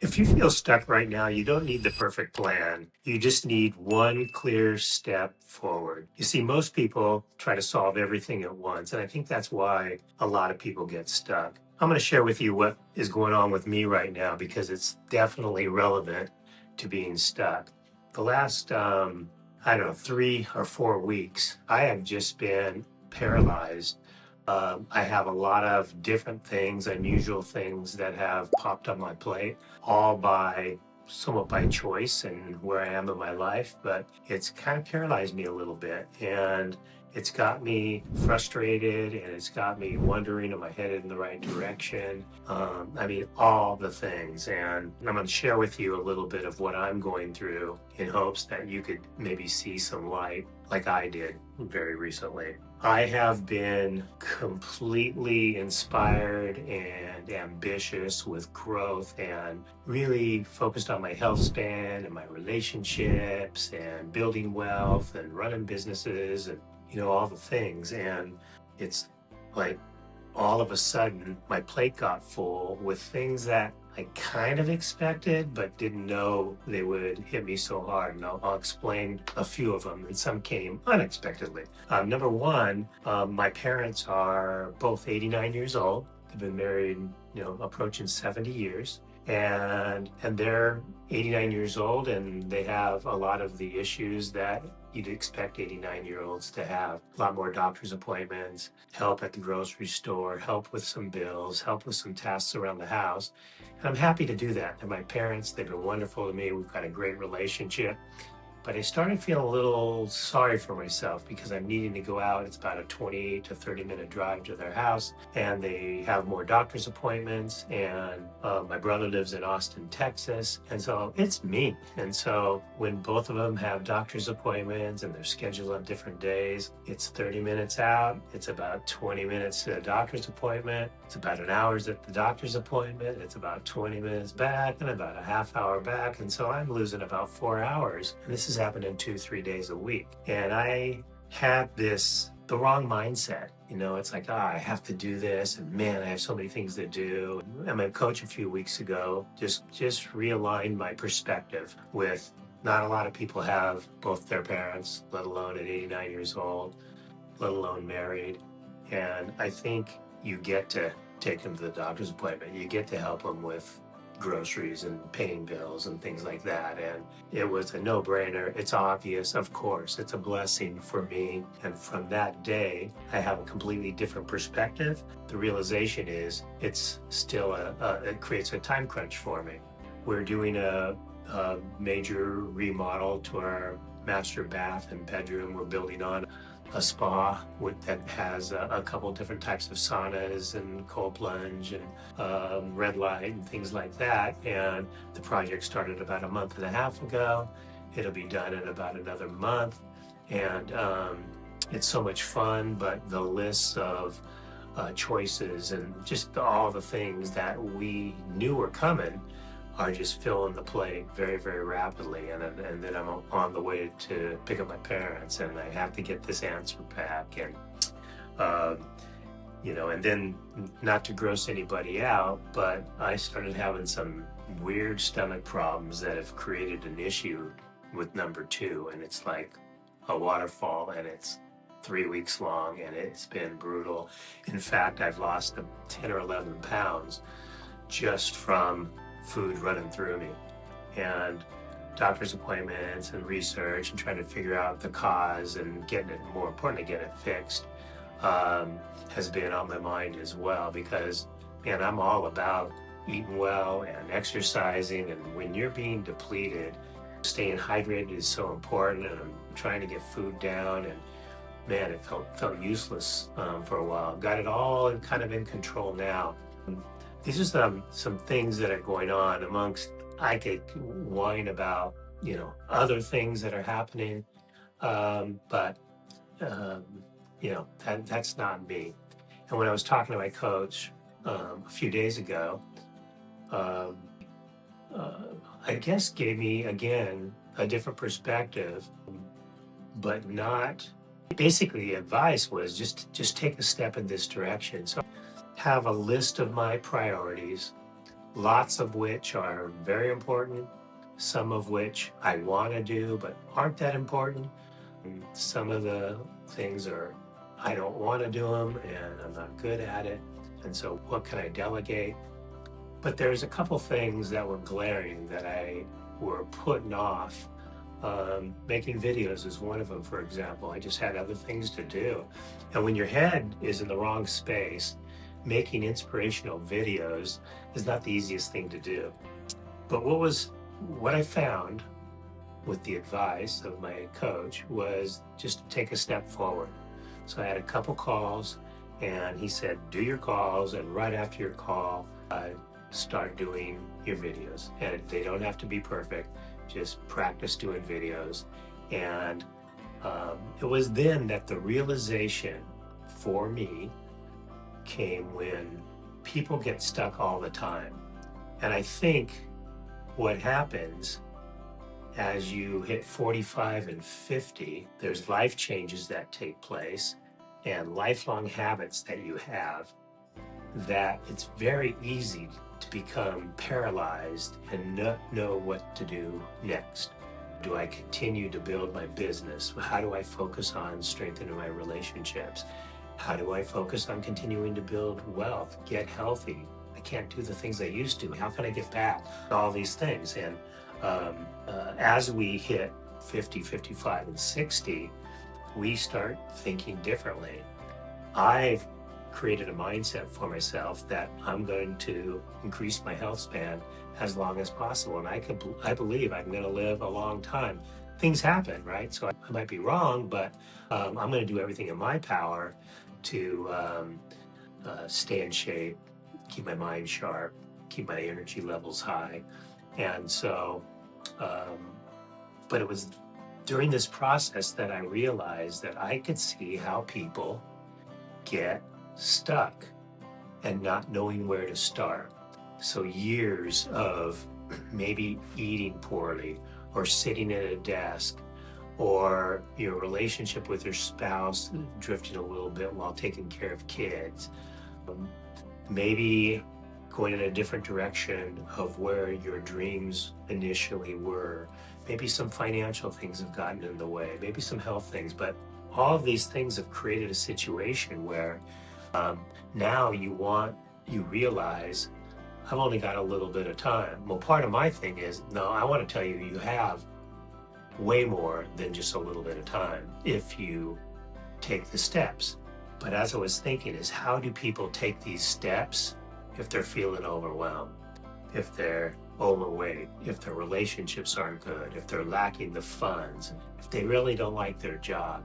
If you feel stuck right now, you don't need the perfect plan. You just need one clear step forward. You see, most people try to solve everything at once, and I think that's why a lot of people get stuck. I'm going to share with you what is going on with me right now because it's definitely relevant to being stuck. The last, I don't know, 3 or 4 weeks, I have just been paralyzed. I have a lot of different things, unusual things that have popped on my plate, all by somewhat by choice and where I am in my life, but it's kind of paralyzed me a little bit. And it's got me frustrated and it's got me wondering, am I headed in the right direction? I mean, all the things. And I'm going to share with you a little bit of what I'm going through in hopes that you could maybe see some light like I did very recently. I have been completely inspired and ambitious with growth and really focused on my health span and my relationships and building wealth and running businesses and, all the things. And it's like all of a sudden my plate got full with things that I kind of expected, but didn't know they would hit me so hard. And I'll explain a few of them, and some came unexpectedly. Number one, my parents are both 89 years old. They've been married, approaching 70 years. And they're 89 years old, and they have a lot of the issues that you'd expect 89-year-olds to have. A lot more doctor's appointments, help at the grocery store, help with some bills, help with some tasks around the house. And I'm happy to do that. They're my parents. They've been wonderful to me. We've got a great relationship. But I started feeling a little sorry for myself because I'm needing to go out. It's about a 20 to 30-minute drive to their house, and they have more doctor's appointments. And my brother lives in Austin, Texas. And so it's me. And so when both of them have doctor's appointments and they're scheduled on different days, it's 30 minutes out. It's about 20 minutes to the doctor's appointment. It's about an hour at the doctor's appointment. It's about 20 minutes back and about a half hour back. And so I'm losing about 4 hours. And this is happening 2-3 days a week. And I had the wrong mindset. It's like, I have to do this. And man, I have so many things to do. And my coach a few weeks ago just realigned my perspective with not a lot of people have both their parents, let alone at 89 years old, let alone married. And I think you get to take them to the doctor's appointment. You get to help them with groceries and paying bills and things like that. And it was a no-brainer. It's obvious, of course. It's a blessing for me. And from that day, I have a completely different perspective. The realization is it's still it creates a time crunch for me. We're doing a major remodel to our master bath and bedroom. We're building on a spa that has a couple different types of saunas and cold plunge and red light and things like that. And the project started about a month and a half ago. It'll be done in about another month. And it's so much fun, but the list of choices and just all the things that we knew were coming are just filling the plate very, very rapidly. And then I'm on the way to pick up my parents, and I have to get this answer back. And, and then not to gross anybody out, but I started having some weird stomach problems that have created an issue with number 2. And it's like a waterfall, and it's 3 weeks long, and it's been brutal. In fact, I've lost 10 or 11 pounds just from food running through me, and doctor's appointments and research and trying to figure out the cause and getting it, more importantly, get it fixed, has been on my mind as well, because man, I'm all about eating well and exercising. And when you're being depleted, staying hydrated is so important. And I'm trying to get food down, and man, it felt useless for a while. I've got it all kind of in control now. These are some things that are going on amongst, I could whine about, other things that are happening. But that's not me. And when I was talking to my coach a few days ago, I guess gave me, again, a different perspective, but not, basically the advice was just take a step in this direction. So have a list of my priorities, lots of which are very important, some of which I want to do but aren't that important. Some of the things are, I don't want to do them and I'm not good at it. And so, what can I delegate? But there's a couple things that were glaring that I were putting off. Making videos is one of them, for example. I just had other things to do. And when your head is in the wrong space, making inspirational videos is not the easiest thing to do. But what I found with the advice of my coach was just to take a step forward. So I had a couple calls and he said, do your calls, and right after your call, start doing your videos. And they don't have to be perfect, just practice doing videos. And it was then that the realization for me came when people get stuck all the time. And I think what happens as you hit 45 and 50, there's life changes that take place and lifelong habits that you have, that it's very easy to become paralyzed and not know what to do next. Do I continue to build my business? How do I focus on strengthening my relationships? How do I focus on continuing to build wealth, get healthy? I can't do the things I used to. How can I get back? All these things. And as we hit 50, 55, and 60, we start thinking differently. I've created a mindset for myself that I'm going to increase my health span as long as possible. And I believe I'm going to live a long time. Things happen, right? So I might be wrong, but I'm going to do everything in my power to stay in shape, keep my mind sharp, keep my energy levels high. And so, but it was during this process that I realized that I could see how people get stuck and not knowing where to start. So years of maybe eating poorly or sitting at a desk, or your relationship with your spouse drifting a little bit while taking care of kids, maybe going in a different direction of where your dreams initially were. Maybe some financial things have gotten in the way, maybe some health things, but all of these things have created a situation where now you realize, I've only got a little bit of time. Well, part of my thing is, no, I want to tell you, you have way more than just a little bit of time if you take the steps. But as I was thinking is, how do people take these steps if they're feeling overwhelmed, if they're overweight, if their relationships aren't good, if they're lacking the funds, if they really don't like their job,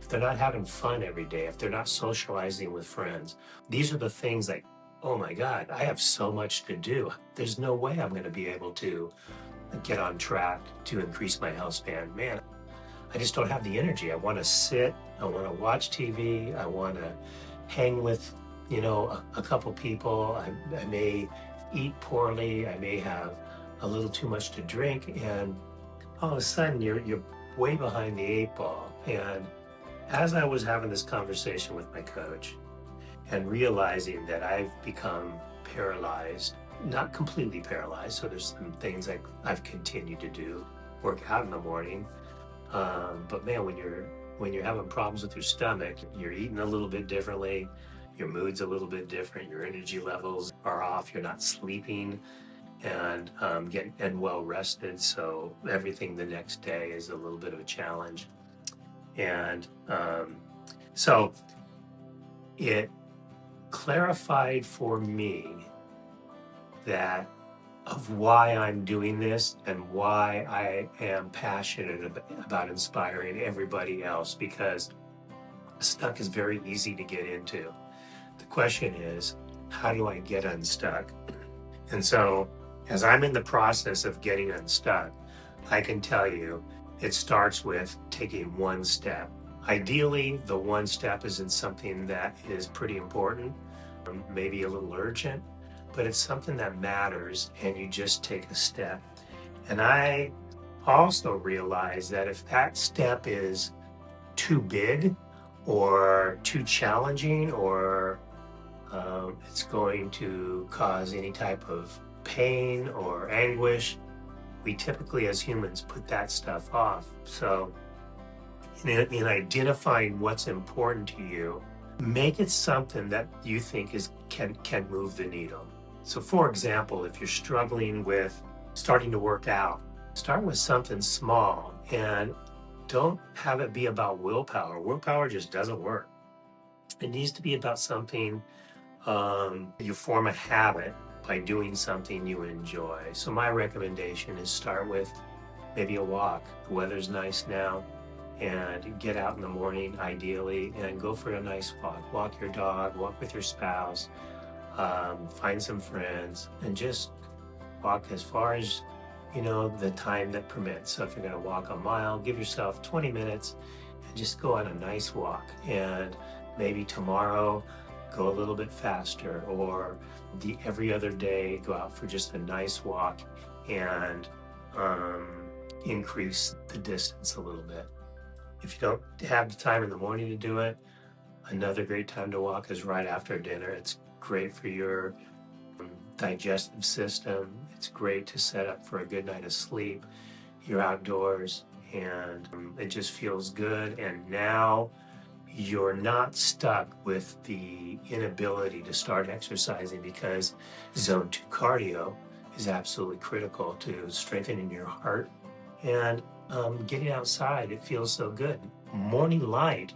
if they're not having fun every day, if they're not socializing with friends? These are the things like, oh my God, I have so much to do. There's no way I'm going to be able to get on track to increase my health span. Man, I just don't have the energy. I want to sit, I want to watch TV, I want to hang with, a couple people. I may eat poorly, I may have a little too much to drink, and all of a sudden you're way behind the 8 ball. And as I was having this conversation with my coach and realizing that I've become paralyzed, not completely paralyzed, so there's some things I've continued to do, work out in the morning, but man, when you're having problems with your stomach, you're eating a little bit differently, your mood's a little bit different, your energy levels are off, you're not sleeping and getting well rested, so everything the next day is a little bit of a challenge. And so it clarified for me that of why I'm doing this and why I am passionate about inspiring everybody else, because stuck is very easy to get into. The question is, how do I get unstuck? And so as I'm in the process of getting unstuck, I can tell you it starts with taking one step. Ideally, the one step isn't something that is pretty important, maybe a little urgent, but it's something that matters, and you just take a step. And I also realize that if that step is too big or too challenging, or it's going to cause any type of pain or anguish, we typically as humans put that stuff off. So in identifying what's important to you, make it something that you think can move the needle. So for example, if you're struggling with starting to work out, start with something small and don't have it be about willpower. Willpower just doesn't work. It needs to be about something you form a habit by doing something you enjoy. So my recommendation is start with maybe a walk. The weather's nice now, and get out in the morning ideally and go for a nice walk. Walk your dog, walk with your spouse, find some friends, and just walk as far as the time that permits. So if you're going to walk a mile, give yourself 20 minutes and just go on a nice walk. And maybe tomorrow go a little bit faster, or every other day go out for just a nice walk and increase the distance a little bit. If you don't have the time in the morning to do it, another great time to walk is right after dinner. It's great for your digestive system. It's great to set up for a good night of sleep. You're outdoors and it just feels good. And now you're not stuck with the inability to start exercising, because zone 2 cardio is absolutely critical to strengthening your heart and getting outside. It feels so good. Morning light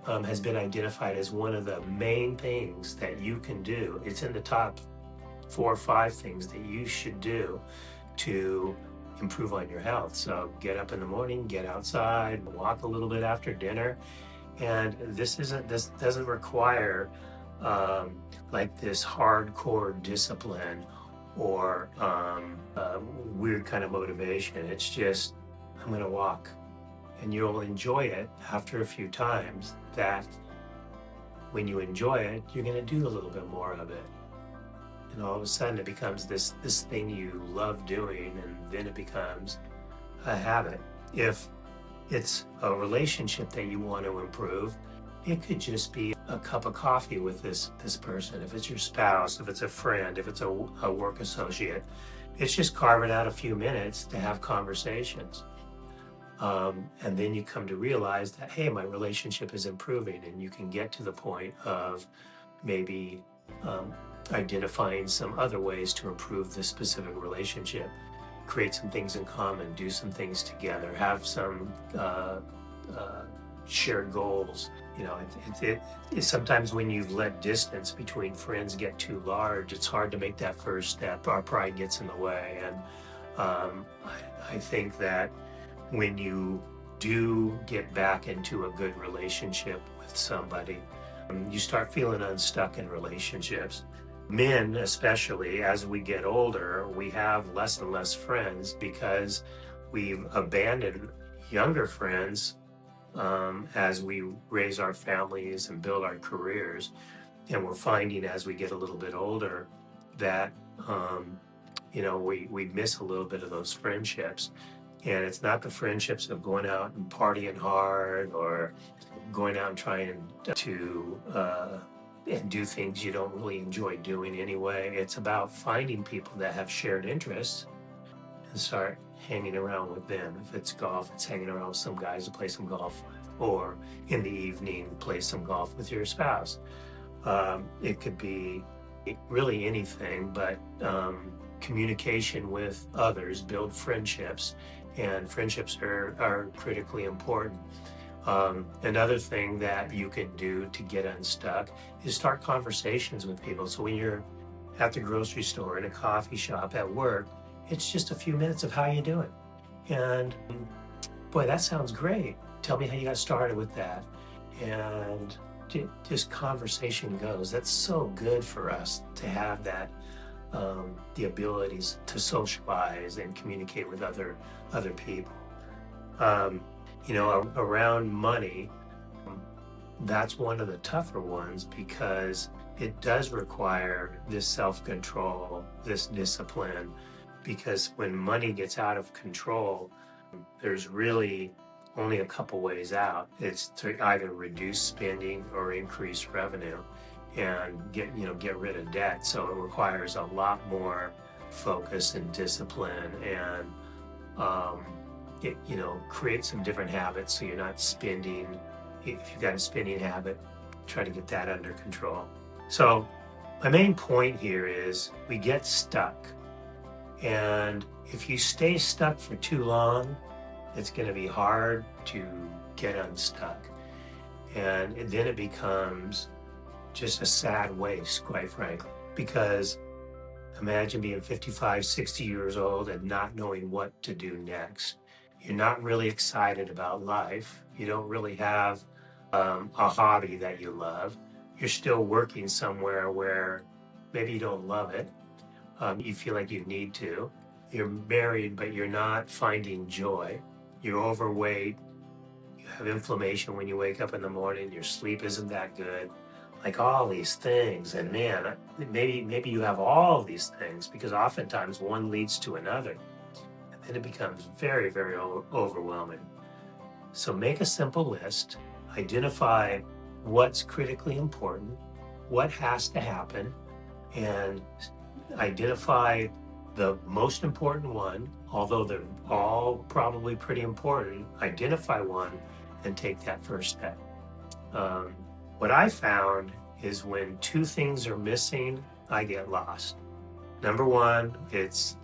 has been identified as one of the main things that you can do. It's in the top 4 or 5 things that you should do to improve on your health. So get up in the morning, get outside, walk a little bit after dinner. And this doesn't require like this hardcore discipline or weird kind of motivation. It's just, I'm going to walk, and you'll enjoy it after a few times. That when you enjoy it, you're going to do a little bit more of it. And all of a sudden it becomes this thing you love doing, and then it becomes a habit. If it's a relationship that you want to improve, it could just be a cup of coffee with this person. If it's your spouse, if it's a friend, if it's a work associate, it's just carving out a few minutes to have conversations. And then you come to realize that, hey, my relationship is improving, and you can get to the point of maybe identifying some other ways to improve this specific relationship. Create some things in common, do some things together, have some shared goals. Sometimes when you've let distance between friends get too large, it's hard to make that first step. Our pride gets in the way. And I think that when you do get back into a good relationship with somebody, you start feeling unstuck in relationships. Men, especially, as we get older, we have less and less friends because we've abandoned younger friends as we raise our families and build our careers. And we're finding as we get a little bit older that, we miss a little bit of those friendships. And it's not the friendships of going out and partying hard or going out and trying to and do things you don't really enjoy doing anyway. It's about finding people that have shared interests and start hanging around with them. If it's golf, it's hanging around with some guys to play some golf with, or in the evening, play some golf with your spouse. It could be really anything, but communication with others, build friendships, and friendships are critically important. Another thing that you can do to get unstuck is start conversations with people. So when you're at the grocery store, in a coffee shop, at work, it's just a few minutes of how you doing. And boy, that sounds great. Tell me how you got started with that. And just conversation goes. That's so good for us to have that, the abilities to socialize and communicate with other people. Around money, that's one of the tougher ones because it does require this self-control, this discipline, because when money gets out of control, there's really only a couple ways out. It's to either reduce spending or increase revenue and get rid of debt. So it requires a lot more focus and discipline and um, create some different habits so you're not spending. If you've got a spending habit, try to get that under control. So my main point here is we get stuck. And if you stay stuck for too long, it's going to be hard to get unstuck. And then it becomes just a sad waste, quite frankly, because imagine being 55, 60 years old and not knowing what to do next. You're not really excited about life. You don't really have a hobby that you love. You're still working somewhere where maybe you don't love it. You feel like you need to. You're married, but you're not finding joy. You're overweight. You have inflammation when you wake up in the morning. Your sleep isn't that good. Like all these things. And man, maybe you have all these things because oftentimes one leads to another. And then it becomes very, very overwhelming. So make a simple list. Identify what's critically important, what has to happen, and identify the most important one, although they're all probably pretty important. Identify one and take that first step. What I found is when two things are missing, I get lost. Number one, it's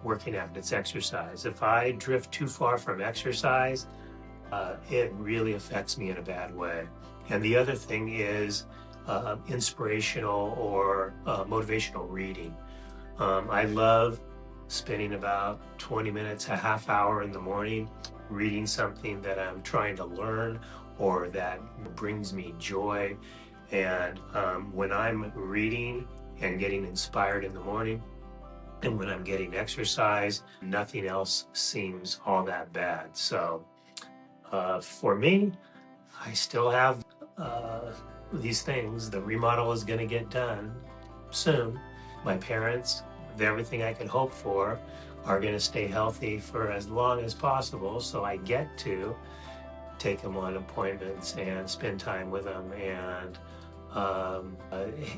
working out, it's exercise. If I drift too far from exercise, it really affects me in a bad way. And the other thing is inspirational or motivational reading. I love spending about 20 minutes, a half hour in the morning reading something that I'm trying to learn or that brings me joy. And when I'm reading and getting inspired in the morning, and when I'm getting exercise, nothing else seems all that bad. So for me, I still have these things. The remodel is going to get done soon. My parents, with everything I could hope for, are going to stay healthy for as long as possible. So I get to take them on appointments and spend time with them and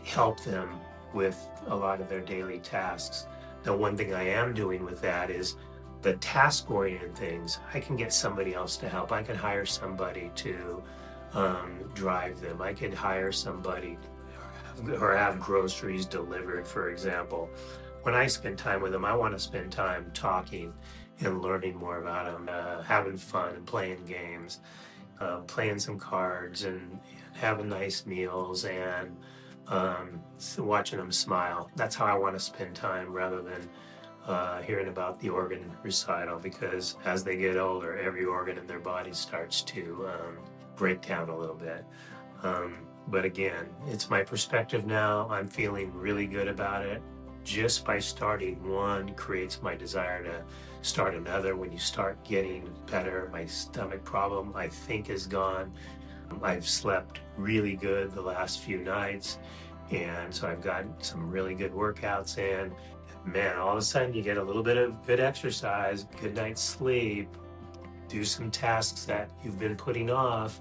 help them with a lot of their daily tasks. Now, one thing I am doing with that is the task-oriented things. I can get somebody else to help. I can hire somebody to drive them. I could hire somebody or have groceries delivered, for example. When I spend time with them, I want to spend time talking and learning more about them, having fun and playing games, playing some cards and having nice meals and watching them smile. That's how I want to spend time rather than hearing about the organ recital, because as they get older, every organ in their body starts to break down a little bit. But again, it's my perspective now. I'm feeling really good about it. Just by starting one creates my desire to start another. When you start getting better, my stomach problem, I think, is gone. I've slept really good the last few nights, and so I've gotten some really good workouts in. Man, all of a sudden you get a little bit of good exercise, good night's sleep, do some tasks that you've been putting off,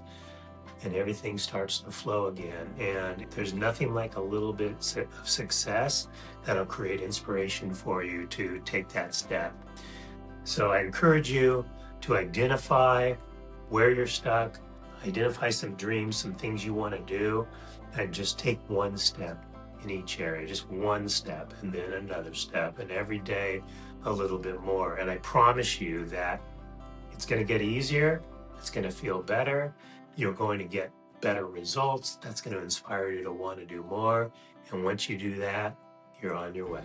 and everything starts to flow again. And there's nothing like a little bit of success that'll create inspiration for you to take that step. So I encourage you to identify where you're stuck, identify some dreams, some things you want to do, and just take one step in each area, just one step and then another step, and every day a little bit more. And I promise you that it's going to get easier, it's going to feel better, you're going to get better results. That's going to inspire you to want to do more. And once you do that, you're on your way.